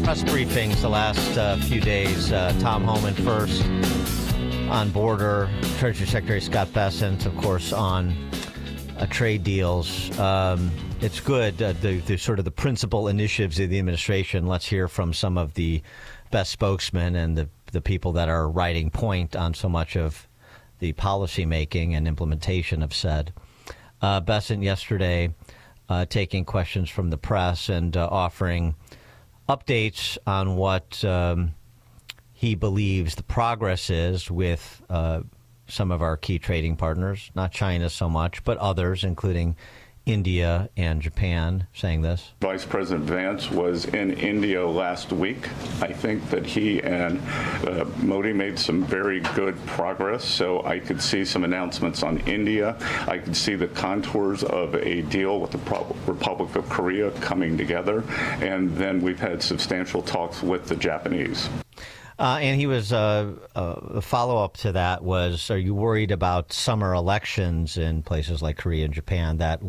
Press briefings the last few days. Tom Homan first on border. Treasury Secretary Scott Bessent, of course, on trade deals. It's good, the sort of the principal initiatives of the administration. Let's hear from some of the best spokesmen and the people that are writing point on so much of the policy making and implementation of said. Bessent yesterday taking questions from the press and offering updates on what he believes the progress is with some of our key trading partners, not China so much, but others, including India and Japan, saying this. Vice President Vance was in India last week. I think that he and Modi made some very good progress, so I could see some announcements on India. I could see the contours of a deal with the Republic of Korea coming together, and then we've had substantial talks with the Japanese. And he was a follow-up to that was: are you worried about summer elections in places like Korea and Japan that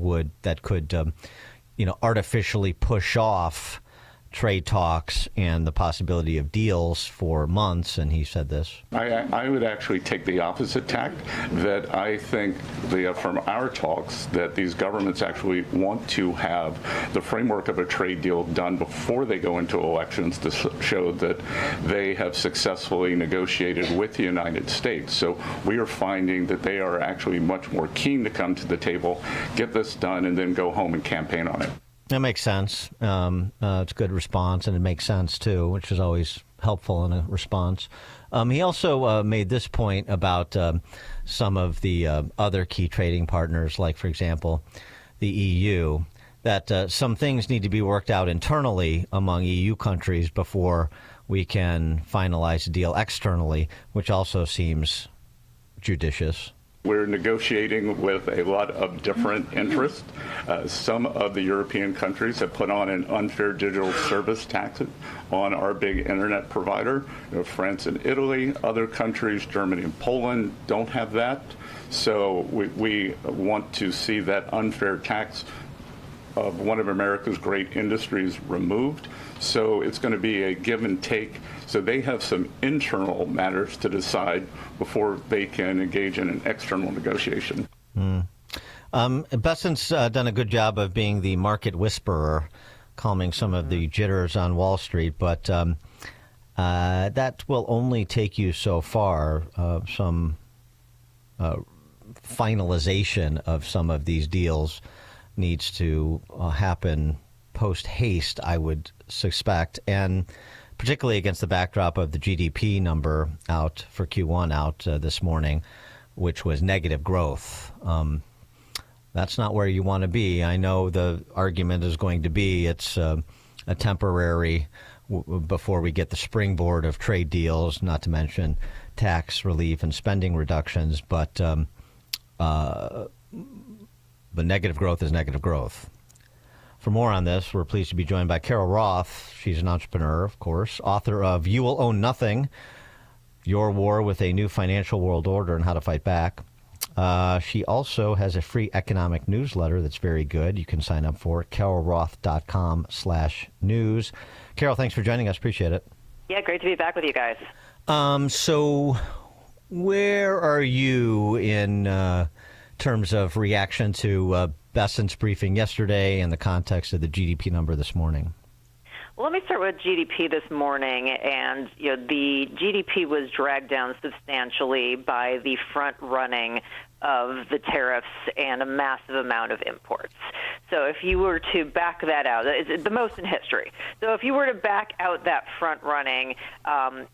could artificially push off trade talks and the possibility of deals for months? And he said this. I would actually take the opposite tack, that I think from our talks that these governments actually want to have the framework of a trade deal done before they go into elections to show that they have successfully negotiated with the United States. So we are finding that they are actually much more keen to come to the table, get this done, and then go home and campaign on it. That makes sense. It's a good response, and it makes sense, too, which is always helpful in a response. He also made this point about some of the other key trading partners, like, for example, the EU, that some things need to be worked out internally among EU countries before we can finalize a deal externally, which also seems judicious. We're negotiating with a lot of different interests. Some of the European countries have put on an unfair digital service tax on our big internet provider. France and Italy, other countries, Germany and Poland, don't have that. So we want to see that unfair tax of one of America's great industries removed. So it's going to be a give and take. So they have some internal matters to decide before they can engage in an external negotiation. Bessent's done a good job of being the market whisperer, calming some of the jitters on Wall Street, but that will only take you so far. Some finalization of some of these deals needs to happen post-haste, I would suspect, and particularly against the backdrop of the GDP number out for Q1 out this morning, which was negative growth. That's not where you want to be. I know the argument is going to be it's a temporary before we get the springboard of trade deals, not to mention tax relief and spending reductions, but negative growth is negative growth. For more on this, we're pleased to be joined by Carol Roth. She's an entrepreneur, of course, author of You Will Own Nothing, Your War with a New Financial World Order and How to Fight Back. She also has a free economic newsletter that's very good. You can sign up for it, carolroth.com/news. Carol, thanks for joining us. Appreciate it. Yeah, great to be back with you guys. So where are you in terms of reaction to Bessent's briefing yesterday and the context of the GDP number this morning? Well, let me start with GDP this morning. And the GDP was dragged down substantially by the front running of the tariffs and a massive amount of imports. So if you were to back that out, it's the most in history. So if you were to back out that front running,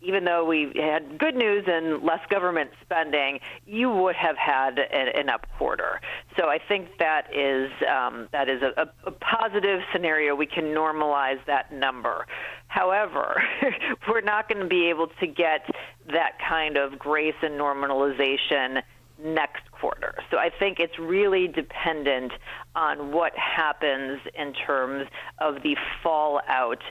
even though we had good news and less government spending, you would have had an up quarter. So I think that is a positive scenario. We can normalize that number. However, we're not going to be able to get that kind of grace and normalization next quarter. So I think it's really dependent on what happens in terms of the fallout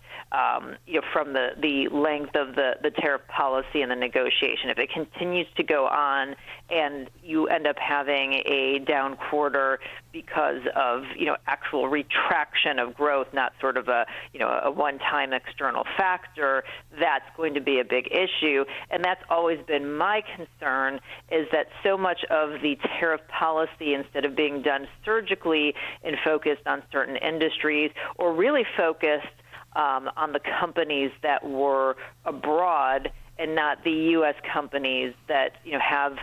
from the length of the tariff policy and the negotiation. If it continues to go on and you end up having a down quarter because of actual retraction of growth, not sort of a one-time external factor, that's going to be a big issue. And that's always been my concern, is that so much of the tariff policy, instead of being done surgically and focused on certain industries, or really focused on the companies that were abroad and not the U.S. companies that have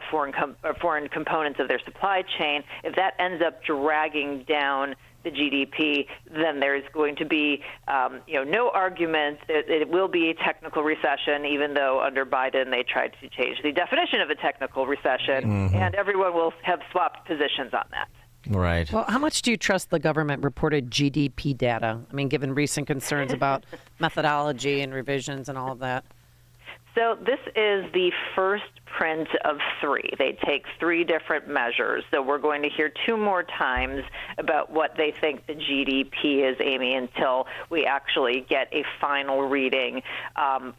foreign components of their supply chain, if that ends up dragging down the GDP, then there's going to be no argument that it will be a technical recession, even though under Biden they tried to change the definition of a technical recession, and everyone will have swapped positions on that. Right. Well, how much do you trust the government-reported GDP data? I mean, given recent concerns about methodology and revisions and all of that. So this is the first print of 3. They take 3 different measures. So we're going to hear 2 more times about what they think the GDP is, Amy, until we actually get a final reading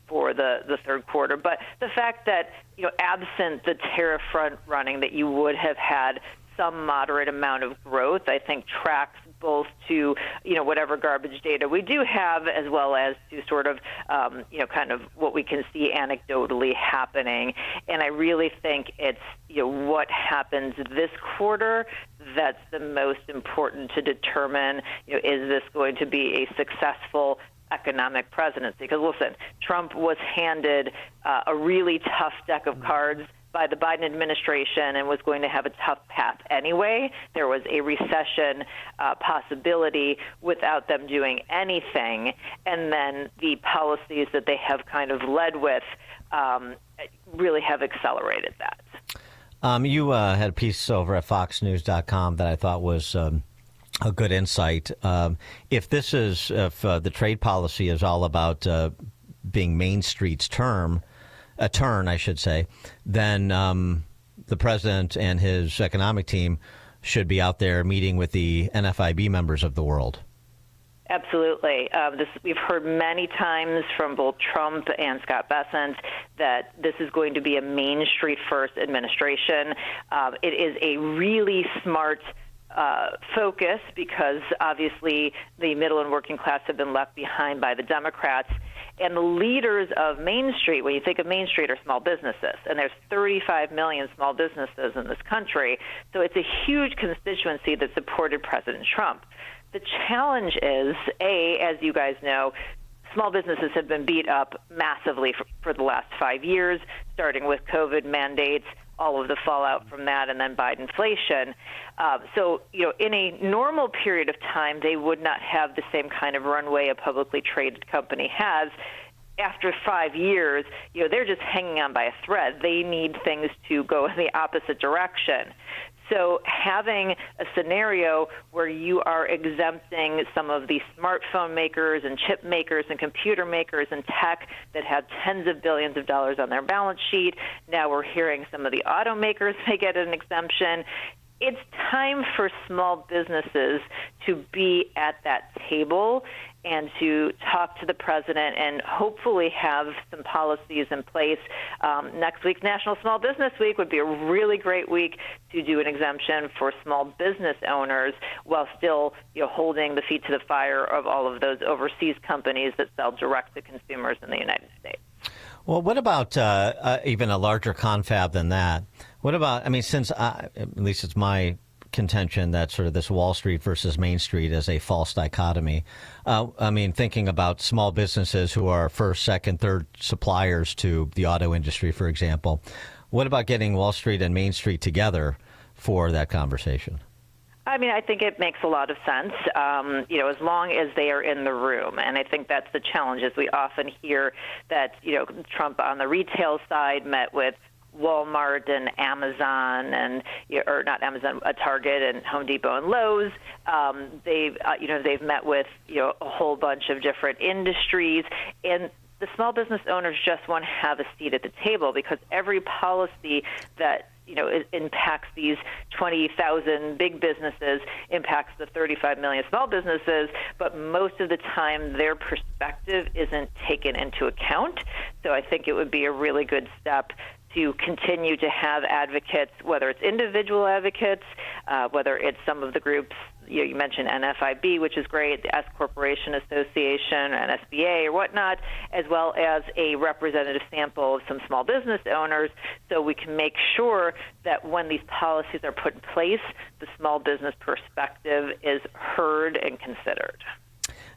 for the third quarter. But the fact that, absent the tariff front running, that you would have had some moderate amount of growth, I think tracks both to, whatever garbage data we do have, as well as to sort of, kind of what we can see anecdotally happening. And I really think it's, what happens this quarter that's the most important to determine, is this going to be a successful economic presidency? Because, listen, Trump was handed a really tough deck of cards by the Biden administration and was going to have a tough path anyway. There was a recession possibility without them doing anything. And then the policies that they have kind of led with really have accelerated that. You had a piece over at foxnews.com that I thought was a good insight. If the trade policy is all about being Main Street's turn, I should say, then the president and his economic team should be out there meeting with the NFIB members of the world. Absolutely. We've heard many times from both Trump and Scott Bessent that this is going to be a Main Street first administration. It is a really smart focus because obviously the middle and working class have been left behind by the Democrats. And the leaders of Main Street, when you think of Main Street, are small businesses. And there's 35 million small businesses in this country. So it's a huge constituency that supported President Trump. The challenge is, as you guys know, small businesses have been beat up massively for the last 5 years, starting with COVID mandates, all of the fallout from that, and then Bidenflation. So, in a normal period of time, they would not have the same kind of runway a publicly traded company has. After 5 years, they're just hanging on by a thread. They need things to go in the opposite direction. So having a scenario where you are exempting some of the smartphone makers and chip makers and computer makers and tech that have tens of billions of dollars on their balance sheet, now we're hearing some of the automakers may get an exemption. It's time for small businesses to be at that table and to talk to the president and hopefully have some policies in place. Next week, National Small Business Week, would be a really great week to do an exemption for small business owners while still holding the feet to the fire of all of those overseas companies that sell direct to consumers in the United States. Well, what about even a larger confab than that? What about, since at least it's my contention that sort of this Wall Street versus Main Street is a false dichotomy. Thinking about small businesses who are first, second, third suppliers to the auto industry, for example. What about getting Wall Street and Main Street together for that conversation? I think it makes a lot of sense, as long as they are in the room. And I think that's the challenge, is we often hear that, Trump on the retail side met with Walmart and Amazon or not Amazon, Target and Home Depot and Lowe's. They've met with, a whole bunch of different industries, and the small business owners just want to have a seat at the table because every policy that it impacts these 20,000 big businesses, impacts the 35 million small businesses, but most of the time their perspective isn't taken into account. So I think it would be a really good step to continue to have advocates, whether it's individual advocates, whether it's some of the groups, you mentioned NFIB, which is great, the S Corporation Association and SBA or whatnot, as well as a representative sample of some small business owners, so we can make sure that when these policies are put in place, the small business perspective is heard and considered.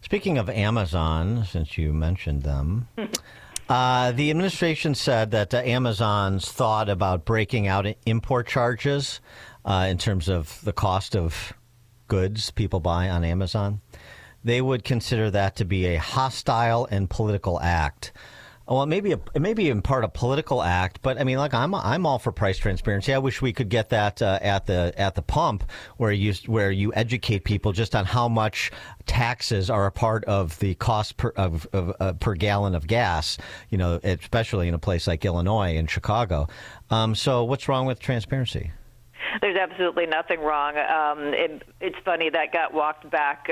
Speaking of Amazon, since you mentioned them, the administration said that Amazon's thought about breaking out import charges in terms of the cost of goods people buy on Amazon, they would consider that to be a hostile and political act. Well, it may be in part a political act, but I mean, like I'm all for price transparency. I wish we could get that at the pump, where you educate people just on how much taxes are a part of the cost per gallon of gas. Especially in a place like Illinois and Chicago. So, what's wrong with transparency? There's absolutely nothing wrong. It's funny that got walked back,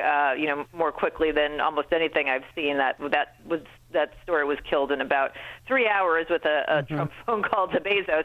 more quickly than almost anything I've seen. That story was killed in about 3 hours with a Trump phone call to Bezos.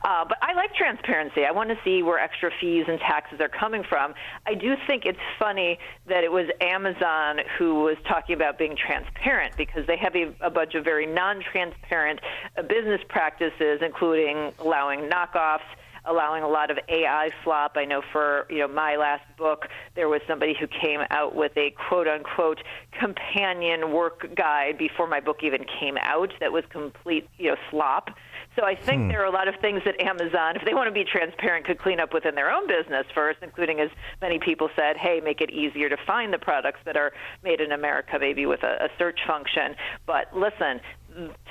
But I like transparency. I want to see where extra fees and taxes are coming from. I do think it's funny that it was Amazon who was talking about being transparent, because they have a bunch of very non-transparent business practices, including allowing knockoffs, allowing a lot of AI slop. I know for my last book, there was somebody who came out with a quote-unquote companion work guide before my book even came out that was complete slop. So I think there are a lot of things that Amazon, if they want to be transparent, could clean up within their own business first, including, as many people said, hey, make it easier to find the products that are made in America, maybe with a search function. But listen,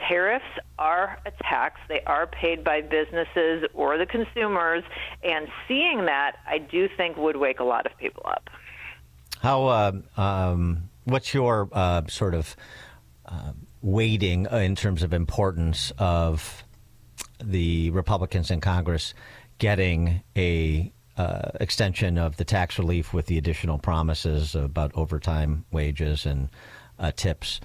tariffs are a tax. They are paid by businesses or the consumers, and seeing that, I do think, would wake a lot of people up. What's your sort of weighting in terms of importance of the Republicans in Congress getting a extension of the tax relief with the additional promises about overtime wages and tips,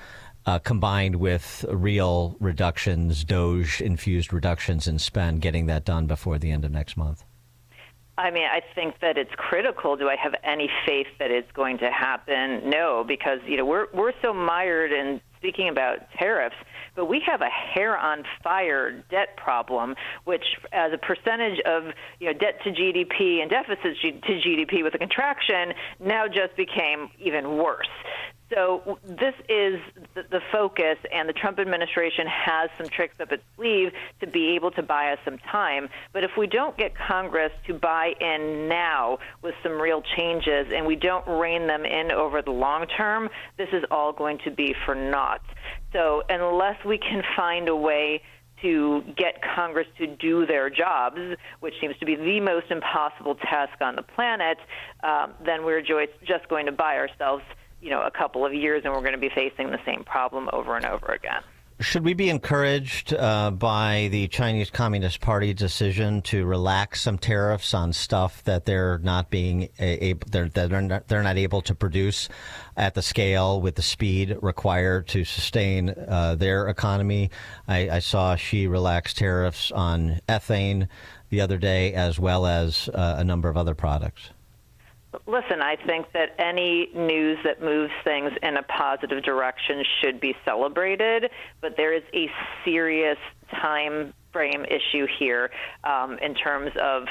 combined with real reductions, DOGE-infused reductions in spend, getting that done before the end of next month? I mean, I think that it's critical. Do I have any faith that it's going to happen? No, because we're so mired in speaking about tariffs, but we have a hair-on-fire debt problem, which, as a percentage of debt to GDP and deficits to GDP with a contraction, now just became even worse. So this is the focus, and the Trump administration has some tricks up its sleeve to be able to buy us some time. But if we don't get Congress to buy in now with some real changes, and we don't rein them in over the long term, this is all going to be for naught. So unless we can find a way to get Congress to do their jobs, which seems to be the most impossible task on the planet, then we're just going to buy ourselves a couple of years, and we're going to be facing the same problem over and over again. Should we be encouraged by the Chinese Communist Party decision to relax some tariffs on stuff that they're not they're not able to produce at the scale with the speed required to sustain their economy? I saw Xi relax tariffs on ethane the other day, as well as a number of other products. Listen, I think that any news that moves things in a positive direction should be celebrated, but there is a serious time frame issue here in terms of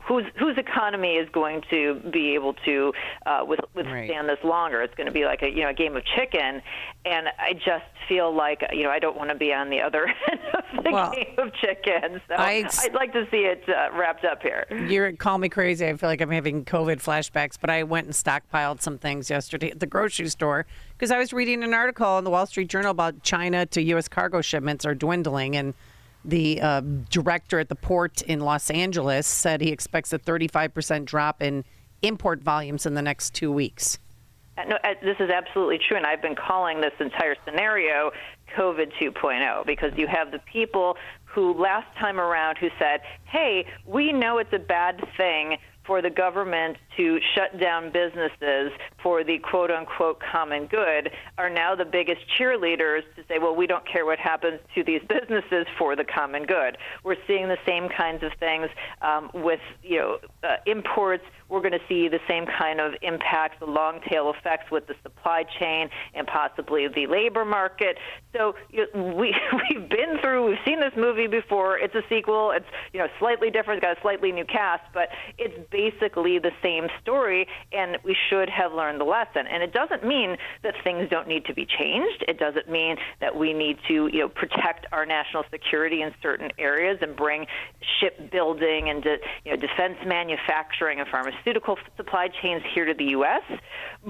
whose economy is going to be able to withstand this longer. It's going to be like a game of chicken, and I just feel like I don't want to be on the other end of the game of chicken. So I'd like to see it wrapped up here. You call me crazy. I feel like I'm having COVID flashbacks, but I went and stockpiled some things yesterday at the grocery store because I was reading an article in the Wall Street Journal about China to U.S. cargo shipments are dwindling, and the director at the port in Los Angeles said he expects a 35% drop in import volumes in the next 2 weeks. No, this is absolutely true, and I've been calling this entire scenario COVID 2.0, because you have the people who last time around who said, hey, we know it's a bad thing for the government to shut down businesses for the quote-unquote common good, are now the biggest cheerleaders to say, well, we don't care what happens to these businesses for the common good. We're seeing the same kinds of things with imports. We're going to see the same kind of impacts, the long tail effects with the supply chain and possibly the labor market. So we've seen this movie before. It's a sequel. It's slightly different. It's got a slightly new cast, but it's basically the same story, and we should have learned the lesson. And it doesn't mean that things don't need to be changed. It doesn't mean that we need to protect our national security in certain areas and bring shipbuilding and defense manufacturing and pharmaceutical supply chains here to the U.S.,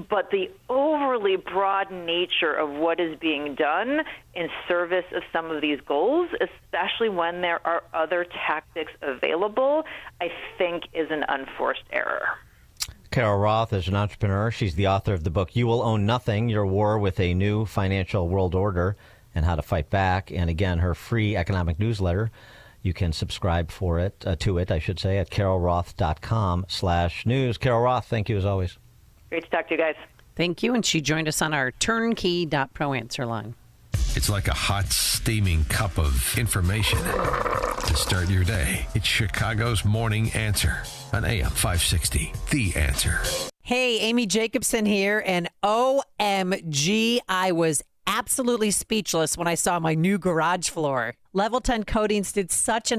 but the overly broad nature of what is being done in service of some of these goals, especially when there are other tactics available, I think is an unforced error. Carol Roth is an entrepreneur. She's the author of the book, You Will Own Nothing, Your War with a New Financial World Order and How to Fight Back. And again, her free economic newsletter. You can subscribe to it, at carolroth.com/news. Carol Roth, thank you as always. Great to talk to you guys. Thank you. And she joined us on our turnkey.pro answer line. It's like a hot, steaming cup of information to start your day. It's Chicago's Morning Answer on AM 560. The Answer. Hey, Amy Jacobson here, and OMG, I was absolutely speechless when I saw my new garage floor. Level 10 Coatings did such an